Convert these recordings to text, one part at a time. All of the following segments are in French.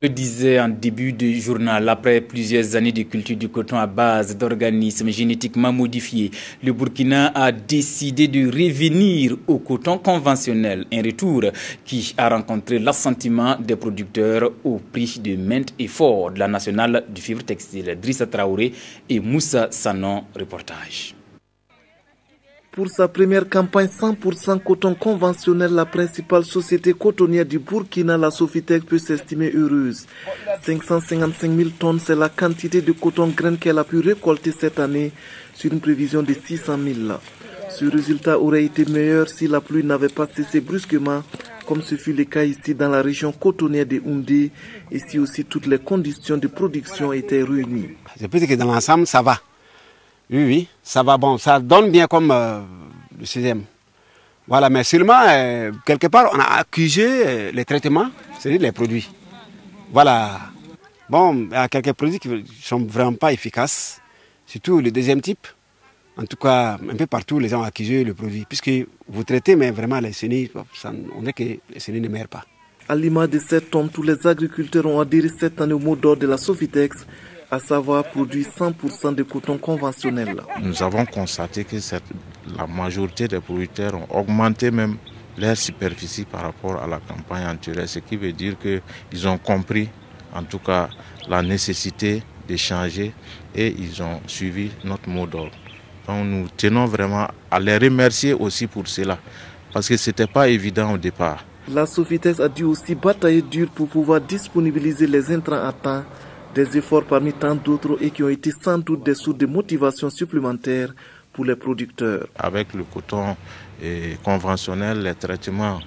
Je disais en début de journal, après plusieurs années de culture du coton à base d'organismes génétiquement modifiés, le Burkina a décidé de revenir au coton conventionnel. Un retour qui a rencontré l'assentiment des producteurs au prix de maintes efforts de la nationale du fibre textile. Drissa Traoré et Moussa Sanon, reportage. Pour sa première campagne 100% coton conventionnel, la principale société cotonnière du Burkina, la Sofitex, peut s'estimer heureuse. 555 000 tonnes, c'est la quantité de coton graine qu'elle a pu récolter cette année sur une prévision de 600 000. Ce résultat aurait été meilleur si la pluie n'avait pas cessé brusquement, comme ce fut le cas ici dans la région cotonnière de Houndé, et si aussi toutes les conditions de production étaient réunies. Je peux dire que dans l'ensemble, ça va. Oui, ça va bon, ça donne bien comme le 6e. Voilà, mais seulement, quelque part, on a accusé les traitements, c'est-à-dire les produits. Voilà. Bon, il y a quelques produits qui ne sont vraiment pas efficaces, surtout le deuxième type. En tout cas, un peu partout, les gens ont accusé le produit. Puisque vous traitez, mais vraiment, les chenilles, on dit que les chenilles ne meurent pas. À l'image de cette tombe, tous les agriculteurs ont adhéré cette année au mot d'ordre de la Sofitex, à savoir produire 100% de coton conventionnel. Nous avons constaté que la majorité des producteurs ont augmenté même leur superficie par rapport à la campagne antérieure, ce qui veut dire qu'ils ont compris en tout cas la nécessité de changer et ils ont suivi notre mot d'ordre. Donc nous tenons vraiment à les remercier aussi pour cela, parce que ce n'était pas évident au départ. La Sofitex a dû aussi batailler dur pour pouvoir disponibiliser les intrants à temps. Des efforts parmi tant d'autres et qui ont été sans doute des sources de motivation supplémentaires pour les producteurs. Avec le coton conventionnel, les traitements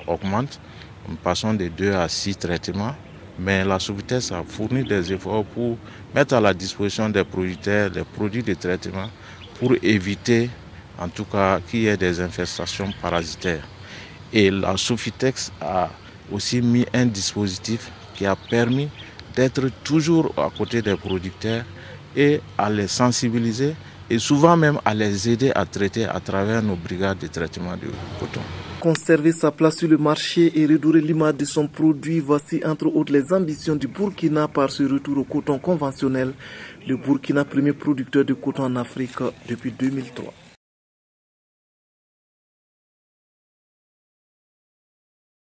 augmentent. Nous passons de 2 à 6 traitements. Mais la Sofitex a fourni des efforts pour mettre à la disposition des producteurs des produits de traitement pour éviter en tout cas qu'il y ait des infestations parasitaires. Et la Sofitex a aussi mis un dispositif qui a permis d'être toujours à côté des producteurs et à les sensibiliser et souvent même à les aider à traiter à travers nos brigades de traitement de coton. Conserver sa place sur le marché et redorer l'image de son produit, voici entre autres les ambitions du Burkina par ce retour au coton conventionnel. Le Burkina, premier producteur de coton en Afrique depuis 2003.